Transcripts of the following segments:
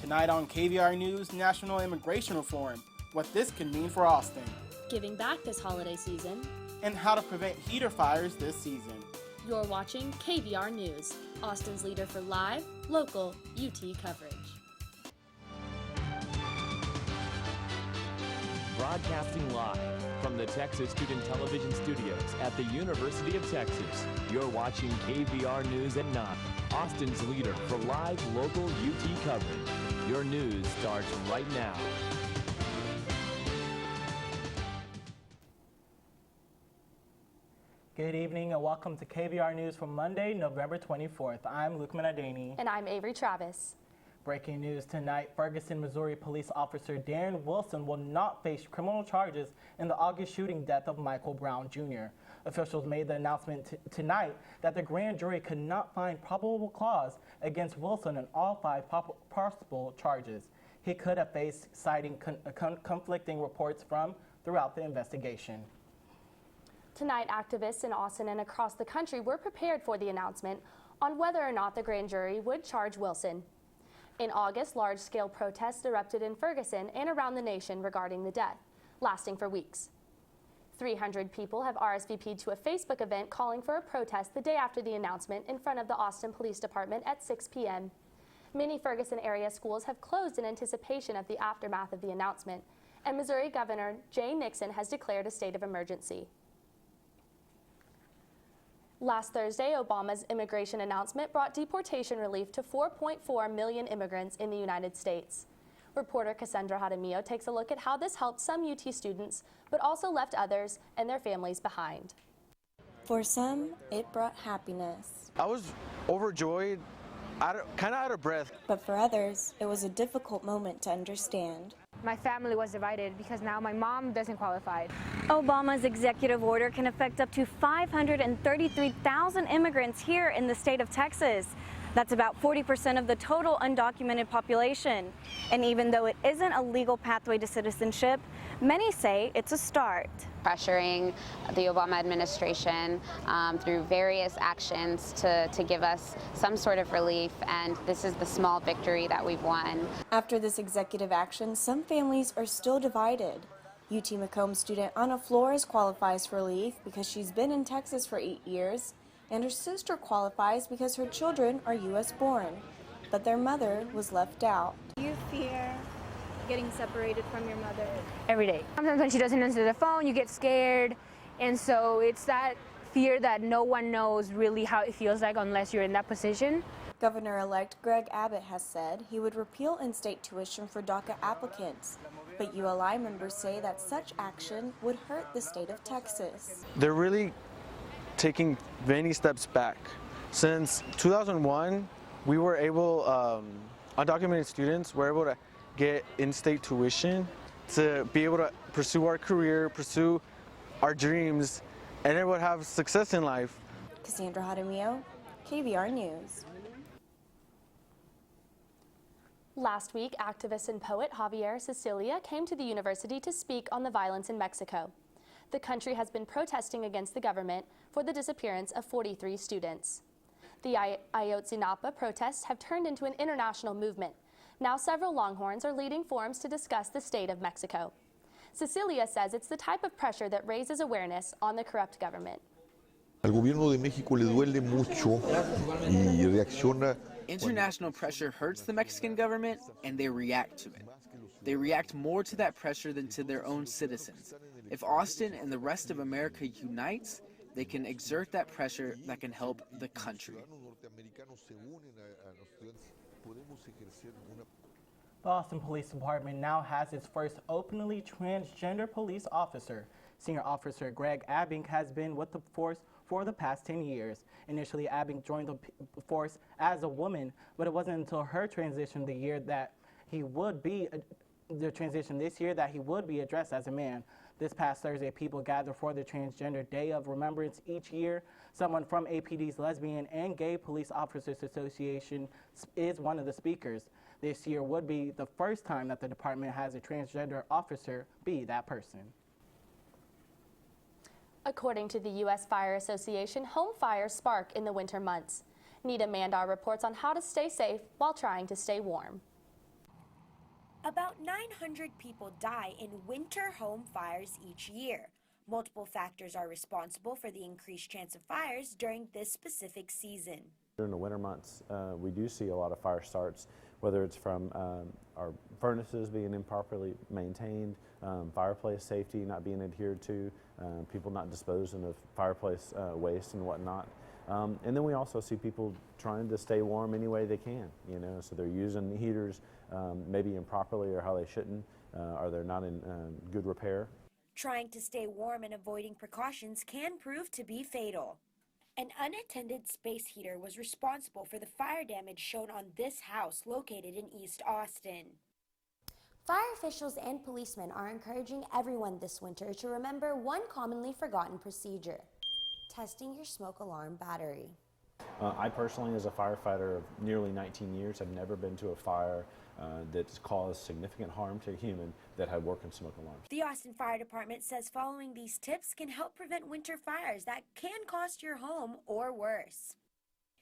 Tonight on KVR News, National Immigration Reform, what this can mean for Austin. Giving back this holiday season. And how to prevent heater fires this season. You're watching KVR News, Austin's leader for live, local UT coverage. Broadcasting live from the Texas Student Television Studios at the University of Texas. You're watching KVR News at 9, Austin's leader for live, local UT coverage. Your news starts right now. Good evening and welcome to KVR News for Monday, November 24th. I'm Luke Manadani. And I'm Avery Travis. Breaking news tonight, Ferguson, Missouri police officer Darren Wilson will not face criminal charges in the August shooting death of Michael Brown Jr. Officials made the announcement tonight that the grand jury could not find probable cause against Wilson on all 5 possible charges he could have faced, citing conflicting reports from throughout the investigation. Tonight, activists in Austin and across the country were prepared for the announcement on whether or not the grand jury would charge Wilson. In August, large-scale protests erupted in Ferguson and around the nation regarding the death, lasting for weeks. 300 people have RSVP'd to a Facebook event calling for a protest the day after the announcement in front of the Austin Police Department at 6 p.m. Many Ferguson area schools have closed in anticipation of the aftermath of the announcement, and Missouri Governor Jay Nixon has declared a state of emergency. Last Thursday, Obama's immigration announcement brought deportation relief to 4.4 million immigrants in the United States. Reporter Cassandra Jaramillo takes a look at how this helped some UT students, but also left others and their families behind. For some, it brought happiness. I was overjoyed, kind of out of breath. But for others, it was a difficult moment to understand. My family was divided because now my mom doesn't qualify. Obama's executive order can affect up to 533,000 immigrants here in the state of Texas. That's about 40% of the total undocumented population. And even though it isn't a legal pathway to citizenship, many say it's a start. Pressuring the Obama administration through various actions to give us some sort of relief, and this is the small victory that we've won. After this executive action, some families are still divided. UT Macomb student Anna Flores qualifies for relief because she's been in Texas for 8 years, and her sister qualifies because her children are U.S. born, but their mother was left out. You fear getting separated from your mother? Every day. Sometimes when she doesn't answer the phone, you get scared, and so it's that fear that no one knows really how it feels like unless you're in that position. Governor-elect Greg Abbott has said he would repeal in-state tuition for DACA applicants, but ULI members say that such action would hurt the state of Texas. They're really taking many steps back. Since 2001, we were able, undocumented students were able to get in-state tuition to be able to pursue our career, pursue our dreams, and then would have success in life. Cassandra Jaramillo, KVR News. Last week, activist and poet Javier Cecilia came to the university to speak on the violence in Mexico. The country has been protesting against the government for the disappearance of 43 students. The Ayotzinapa protests have turned into an international movement. Now several Longhorns are leading forums to discuss the state of Mexico. Cecilia says it's the type of pressure that raises awareness on the corrupt government. Al gobierno de México le duele mucho y reacciona. International pressure hurts the Mexican government, and they react to it. They react more to that pressure than to their own citizens. If Austin and the rest of America unites, they can exert that pressure that can help the country. The Austin Police Department now has its first openly transgender police officer. Senior Officer Greg Abbing has been with the force for the past 10 years. Initially, Abbing joined the force as a woman, but it wasn't until her transition this year that he would be addressed as a man. This past Thursday, people gathered for the Transgender Day of Remembrance each year. Someone from APD's Lesbian and Gay Police Officers Association is one of the speakers. This year would be the first time that the department has a transgender officer be that person. According to the U.S. Fire Association, home fires spark in the winter months. Nita Mandar reports on how to stay safe while trying to stay warm. About 900 people die in winter home fires each year. Multiple factors are responsible for the increased chance of fires during this specific season. During the winter months, we do see a lot of fire starts, whether it's from our furnaces being improperly maintained, fireplace safety not being adhered to, people not disposing of fireplace waste and whatnot. And then we also see people trying to stay warm any way they can, you know, so they're using the heaters maybe improperly or how they shouldn't, or they're not in good repair. Trying to stay warm and avoiding precautions can prove to be fatal. An unattended space heater was responsible for the fire damage shown on this house located in East Austin. Fire officials and policemen are encouraging everyone this winter to remember one commonly forgotten procedure: testing your smoke alarm battery. I personally, as a firefighter of nearly 19 years, have never been to a fire that's caused significant harm to a human that had working smoke alarms. The Austin Fire Department says following these tips can help prevent winter fires that can cost your home or worse.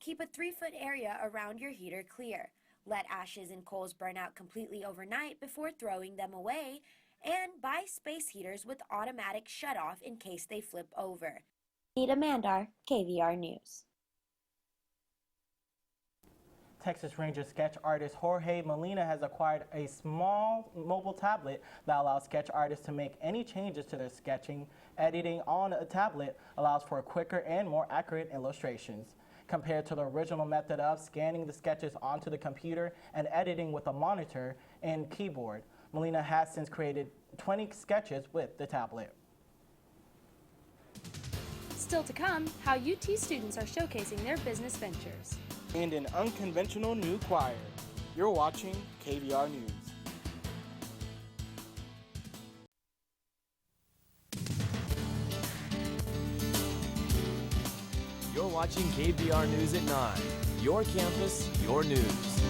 Keep a 3-foot area around your heater clear. Let ashes and coals burn out completely overnight before throwing them away, and buy space heaters with automatic shutoff in case they flip over. Nita Mandar, KVR News. Texas Ranger sketch artist Jorge Molina has acquired a small mobile tablet that allows sketch artists to make any changes to their sketching. Editing on a tablet allows for quicker and more accurate illustrations, compared to the original method of scanning the sketches onto the computer and editing with a monitor and keyboard. Molina has since created 20 sketches with the tablet. Still to come, how UT students are showcasing their business ventures. And an unconventional new choir. You're watching KVR News. You're watching KVR News at 9. Your campus, your news.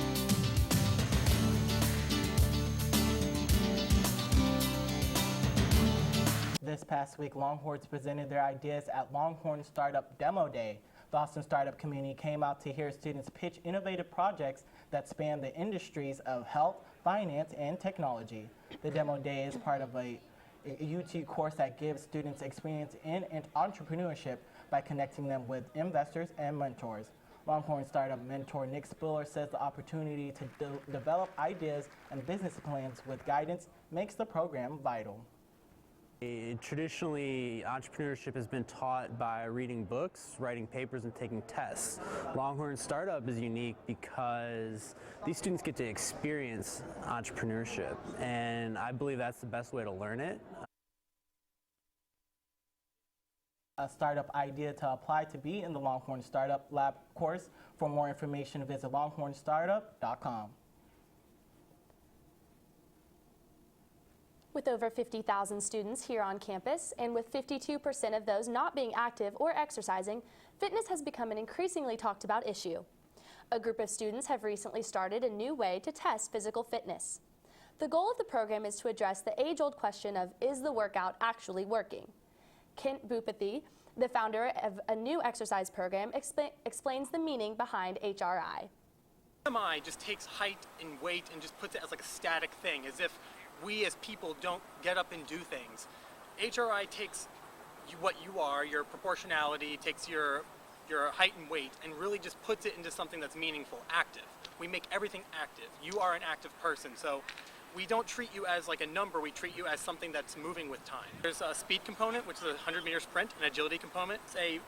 This past week, Longhorns presented their ideas at Longhorns Startup Demo Day. The Austin startup community came out to hear students pitch innovative projects that span the industries of health, finance, and technology. The Demo Day is part of a UT course that gives students experience in entrepreneurship by connecting them with investors and mentors. Longhorn startup mentor Nick Spiller says the opportunity to develop ideas and business plans with guidance makes the program vital. Traditionally, entrepreneurship has been taught by reading books, writing papers, and taking tests. Longhorn Startup is unique because these students get to experience entrepreneurship, and I believe that's the best way to learn it. A startup idea to apply to be in the Longhorn Startup Lab course. For more information, visit longhornstartup.com. With over 50,000 students here on campus, and with 52% of those not being active or exercising, fitness has become an increasingly talked about issue. A group of students have recently started a new way to test physical fitness. The goal of the program is to address the age-old question of, is the workout actually working? Kent Bupathy, the founder of a new exercise program, explains the meaning behind HRI. BMI just takes height and weight and just puts it as like a static thing, as if we as people don't get up and do things. HRI takes what you are, your proportionality, takes your height and weight, and really just puts it into something that's meaningful, active. We make everything active. You are an active person, so we don't treat you as like a number, we treat you as something that's moving with time. There's a speed component, which is a 100-meter sprint, an agility component. It's a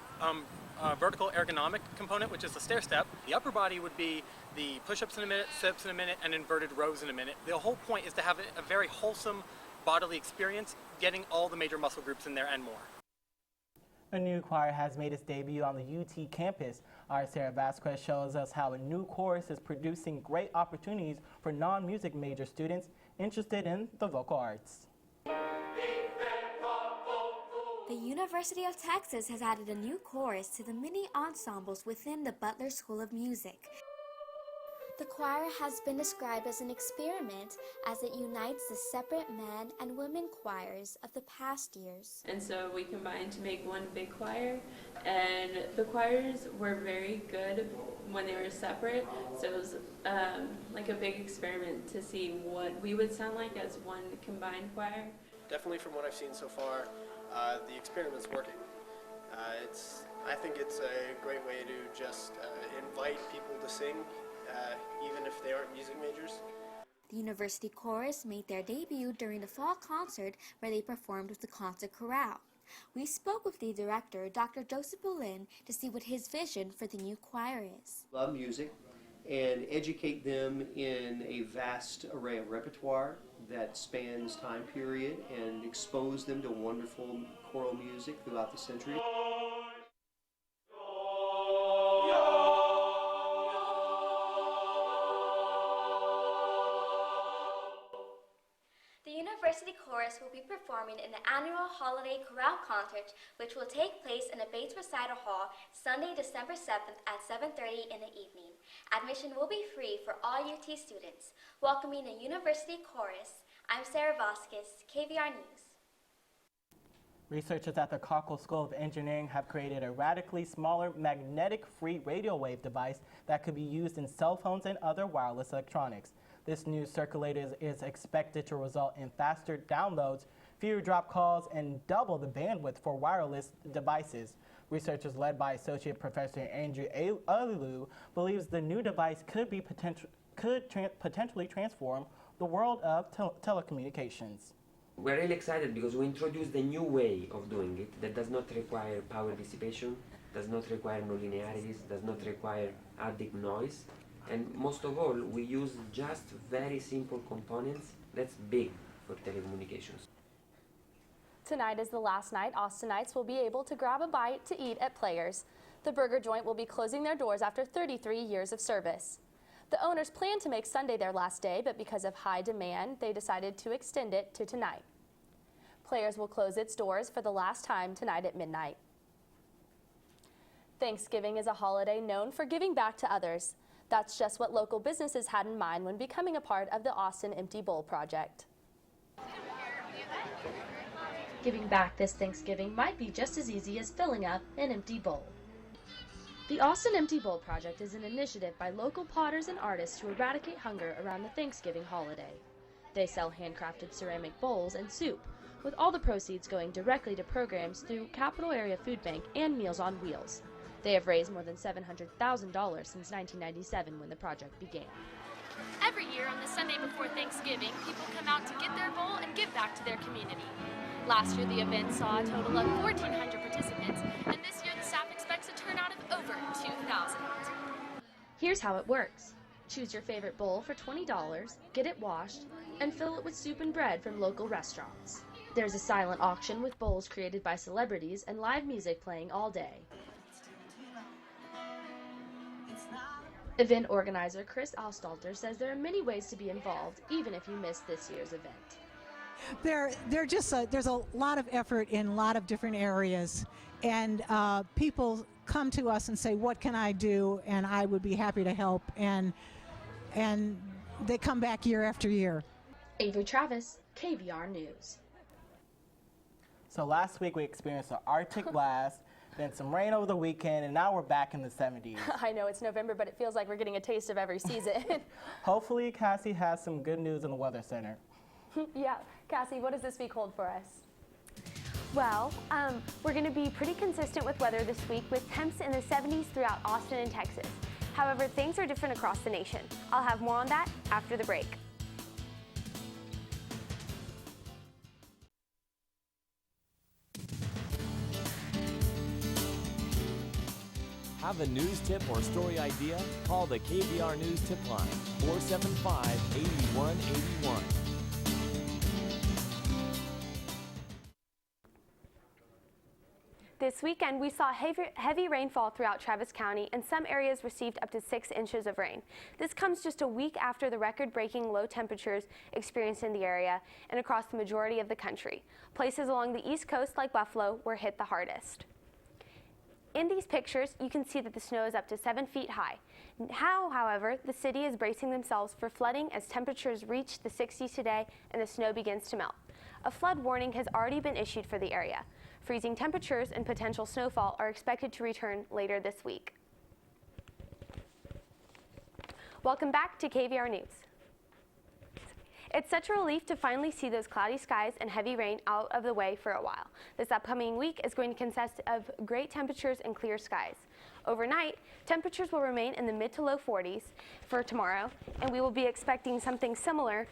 vertical ergonomic component, which is a stair step. The upper body would be the push-ups in a minute, sit-ups in a minute, and inverted rows in a minute. The whole point is to have a very wholesome bodily experience, getting all the major muscle groups in there and more. A new choir has made its debut on the UT campus. Our Sarah Vasquez shows us how a new course is producing great opportunities for non-music major students interested in the vocal arts. The University of Texas has added a new chorus to the many ensembles within the Butler School of Music. The choir has been described as an experiment as it unites the separate men and women choirs of the past years. And so we combined to make one big choir, and the choirs were very good when they were separate, so it was like a big experiment to see what we would sound like as one combined choir. Definitely from what I've seen so far, the experiment's working. I think it's a great way to just invite people to sing, even if they aren't music majors. The university chorus made their debut during the fall concert where they performed with the concert chorale. We spoke with the director, Dr. Joseph Boleyn, to see what his vision for the new choir is. Love music and educate them in a vast array of repertoire that spans time period and expose them to wonderful choral music throughout the century. The University Chorus will be performing in the annual Holiday Chorale Concert, which will take place in the Bates Recital Hall Sunday, December 7th at 7:30 in the evening. Admission will be free for all UT students. Welcoming the University Chorus, I'm Sarah Vasquez, KVR News. Researchers at the Cockle School of Engineering have created a radically smaller magnetic-free radio wave device that could be used in cell phones and other wireless electronics. This new circulator is expected to result in faster downloads, fewer drop calls, and double the bandwidth for wireless devices. Researchers led by Associate Professor Andrew Alilu believes the new device could potentially transform the world of telecommunications. We're really excited because we introduced a new way of doing it that does not require power dissipation, does not require nonlinearities, does not require adding noise, and most of all, we use just very simple components. That's big for telecommunications. Tonight is the last night Austinites will be able to grab a bite to eat at Players. The burger joint will be closing their doors after 33 years of service. The owners planned to make Sunday their last day, but because of high demand, they decided to extend it to tonight. Players will close its doors for the last time tonight at midnight. Thanksgiving is a holiday known for giving back to others. That's just what local businesses had in mind when becoming a part of the Austin Empty Bowl project. Giving back this Thanksgiving might be just as easy as filling up an empty bowl. The Austin Empty Bowl project is an initiative by local potters and artists to eradicate hunger around the Thanksgiving holiday. They sell handcrafted ceramic bowls and soup, with all the proceeds going directly to programs through Capital Area Food Bank and Meals on Wheels. They have raised more than $700,000 since 1997 when the project began. Every year on the Sunday before Thanksgiving, people come out to get their bowl and give back to their community. Last year, the event saw a total of 1,400 participants, and this year the staff expects a turnout of over 2,000. Here's how it works. Choose your favorite bowl for $20, get it washed, and fill it with soup and bread from local restaurants. There's a silent auction with bowls created by celebrities and live music playing all day. Event organizer Chris Alstalter says there are many ways to be involved, even if you missed this year's event. There's a lot of effort in a lot of different areas, and people come to us and say, what can I do? And I would be happy to help, and they come back year after year. Avery Travis, KVR News. So last week we experienced an Arctic blast, then some rain over the weekend, and now we're back in the 70s. I know it's November, but it feels like we're getting a taste of every season. Hopefully Cassie has some good news in the Weather Center. Yeah, Cassie, what does this week hold for us? Well, we're going to be pretty consistent with weather this week with temps in the 70s throughout Austin and Texas. However, things are different across the nation. I'll have more on that after the break. Have a news tip or story idea? Call the KVR News Tip Line, 475-8181. This weekend, we saw heavy rainfall throughout Travis County, and some areas received up to 6 inches of rain. This comes just a week after the record-breaking low temperatures experienced in the area and across the majority of the country. Places along the East Coast, like Buffalo, were hit the hardest. In these pictures, you can see that the snow is up to 7 feet high. Now, however, the city is bracing themselves for flooding as temperatures reach the 60s today and the snow begins to melt. A flood warning has already been issued for the area. Freezing temperatures and potential snowfall are expected to return later this week. Welcome back to KVR News. It's such a relief to finally see those cloudy skies and heavy rain out of the way for a while. This upcoming week is going to consist of great temperatures and clear skies. Overnight, temperatures will remain in the mid to low 40s for tomorrow, and we will be expecting something similar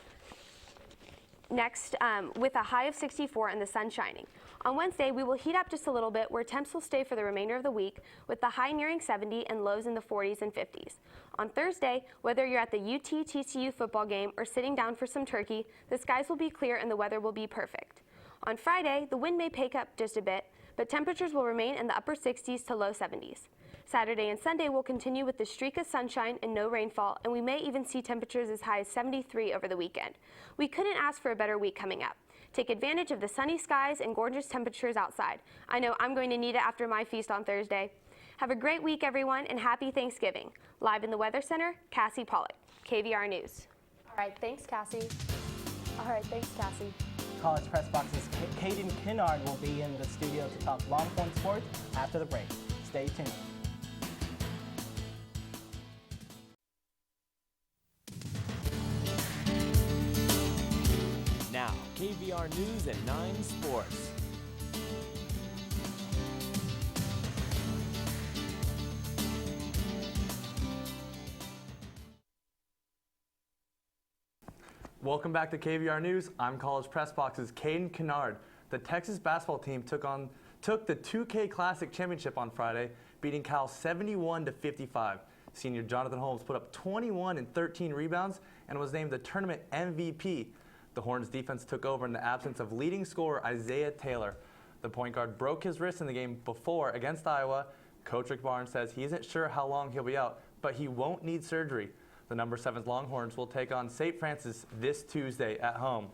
next with a high of 64 and the sun shining. On Wednesday, we will heat up just a little bit where temps will stay for the remainder of the week with the high nearing 70 and lows in the 40s and 50s. On Thursday, whether you're at the UT-TCU football game or sitting down for some turkey, the skies will be clear and the weather will be perfect. On Friday, the wind may pick up just a bit, but temperatures will remain in the upper 60s to low 70s. Saturday and Sunday will continue with the streak of sunshine and no rainfall, and we may even see temperatures as high as 73 over the weekend. We couldn't ask for a better week coming up. Take advantage of the sunny skies and gorgeous temperatures outside. I know I'm going to need it after my feast on Thursday. Have a great week, everyone, and happy Thanksgiving. Live in the Weather Center, Cassie Pollock, KVR News. All right, thanks, Cassie. College Press Box's Caden Kennard will be in the studio to talk Longhorn sports after the break. Stay tuned. Now, KVR News at 9 Sports. Welcome back to KVR News. I'm College Press Box's Caden Kennard. The Texas basketball team took the 2K Classic Championship on Friday, beating Cal 71-55. Senior Jonathan Holmes put up 21 and 13 rebounds and was named the tournament MVP. The Horns defense took over in the absence of leading scorer Isaiah Taylor. The point guard broke his wrist in the game before against Iowa. Coach Rick Barnes says he isn't sure how long he'll be out, but he won't need surgery. The number 7 Longhorns will take on St. Francis this Tuesday at home.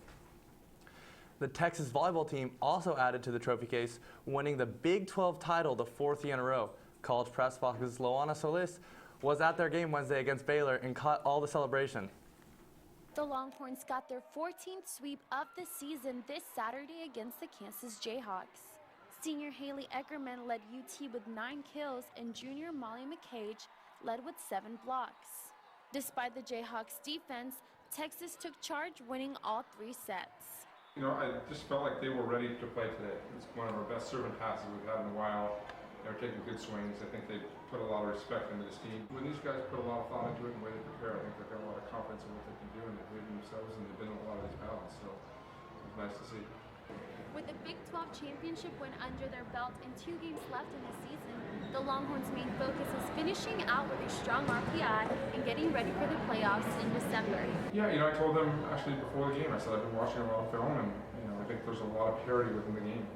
The Texas volleyball team also added to the trophy case, winning the Big 12 title the 4th year in a row. College Press Box's Loana Solis was at their game Wednesday against Baylor and caught all the celebration. The Longhorns got their 14th sweep of the season this Saturday against the Kansas Jayhawks. Senior Haley Eckerman led UT with 9 kills and junior Molly McCage led with 7 blocks. Despite the Jayhawks' defense, Texas took charge, winning all 3 sets. You know, I just felt like they were ready to play today. It's one of our best serving passes we've had in a while. They're taking good swings. I think they put a lot of respect into this team. When these guys put a lot of thought into it and the way they prepare, I think they've got a lot of confidence in what they can do, and they believe in themselves, and they've been in a lot of these battles, so it was nice to see. With the Big 12 championship win under their belt and 2 games left in the season, the Longhorns' main focus is finishing out with a strong RPI and getting ready for the playoffs in December. Yeah, you know, I told them actually before the game, I said I've been watching a lot of film, and you know, I think there's a lot of parity within the game.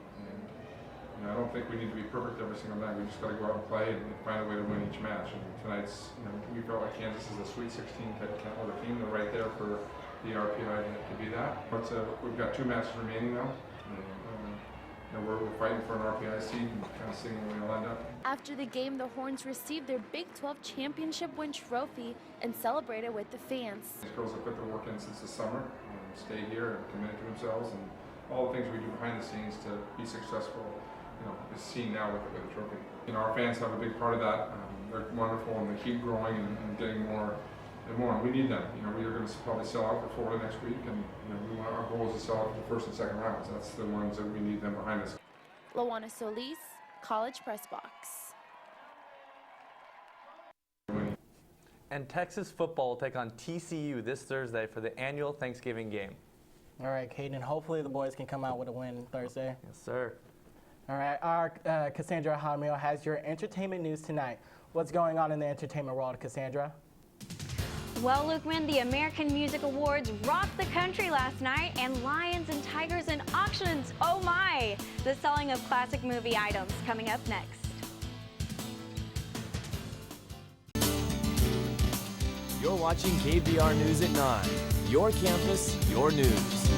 You know, I don't think we need to be perfect every single night. We just got to go out and play and find a way to win each match. And tonight's, you know, we felt like Kansas is a Sweet 16 type caliber team. They're right there for the RPI to be that. But we've got 2 matches remaining now. And, you know, we're fighting for an RPI seed and kind of seeing where we'll end up. After the game, the Horns received their Big 12 championship win trophy and celebrated with the fans. These girls have put their work in since the summer, stayed here and committed to themselves, and all the things we do behind the scenes to be successful, you know, is seen now with the trophy. You know, our fans have a big part of that. They're wonderful, and they keep growing and getting more and more. And we need them. You know, we are going to probably sell out for Florida next week, and you know, our goal is to sell out for the first and second rounds. That's the ones that we need them behind us. Loana Solis, College Press Box. And Texas football will take on TCU this Thursday for the annual Thanksgiving game. All right, Caden, hopefully the boys can come out with a win Thursday. Yes, sir. All right, our Cassandra Jaramillo has your entertainment news tonight. What's going on in the entertainment world, Cassandra? Well, Lukeman, the American Music Awards rocked the country last night, and lions and tigers and auctions, oh my! The selling of classic movie items coming up next. You're watching KVR News at 9. Your campus, your news.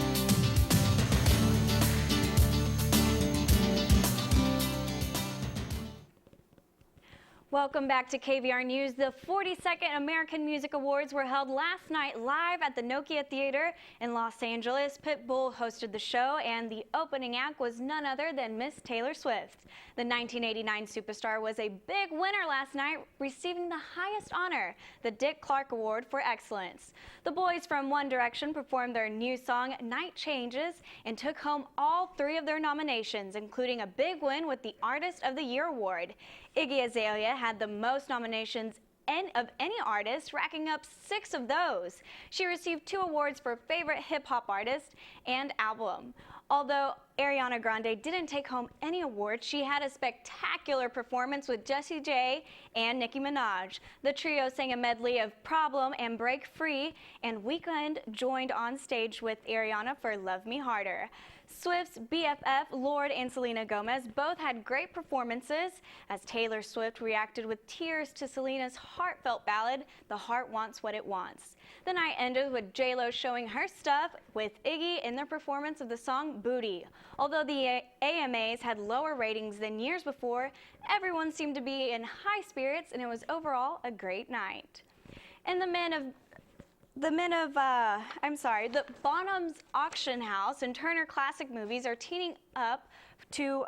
Welcome back to KVR News. The 42nd American Music Awards were held last night live at the Nokia Theater in Los Angeles. Pitbull hosted the show, and the opening act was none other than Miss Taylor Swift. The 1989 superstar was a big winner last night, receiving the highest honor, the Dick Clark Award for Excellence. The boys from One Direction performed their new song, Night Changes, and took home all 3 of their nominations, including a big win with the Artist of the Year award. Iggy Azalea had the most nominations of any artist, racking up 6 of those. She received 2 awards for Favorite Hip Hop Artist and Album. Although Ariana Grande didn't take home any awards, she had a spectacular performance with Jessie J and Nicki Minaj. The trio sang a medley of Problem and Break Free, and Weeknd joined on stage with Ariana for Love Me Harder. Swift's BFF, Lorde and Selena Gomez both had great performances as Taylor Swift reacted with tears to Selena's heartfelt ballad, The Heart Wants What It Wants. The night ended with J-Lo showing her stuff with Iggy in their performance of the song Booty. Although the AMAs had lower ratings than years before, everyone seemed to be in high spirits, and it was overall a great night. And the Bonham's Auction House and Turner Classic Movies are teaming up to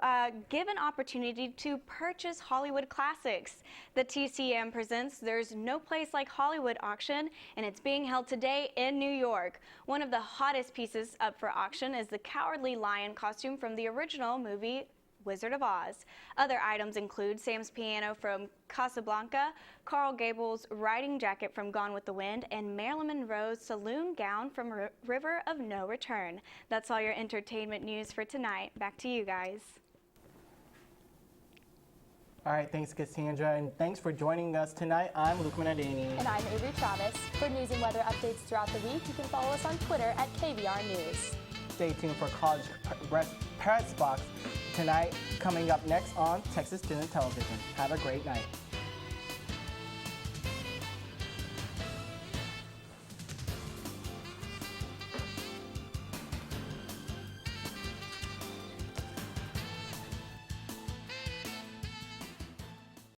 give an opportunity to purchase Hollywood classics. The TCM presents There's No Place Like Hollywood auction, and it's being held today in New York. One of the hottest pieces up for auction is the Cowardly Lion costume from the original movie Wizard of Oz. Other items include Sam's piano from Casablanca, Carl Gable's riding jacket from Gone with the Wind, and Marilyn Monroe's saloon gown from River of No Return. That's all your entertainment news for tonight. Back to you guys. All right, thanks, Cassandra, and thanks for joining us tonight. I'm Luke Manadini. And I'm Avery Travis. For news and weather updates throughout the week, you can follow us on Twitter at KVR News. Stay tuned for College Press Box tonight, coming up next on Texas Student Television. Have a great night.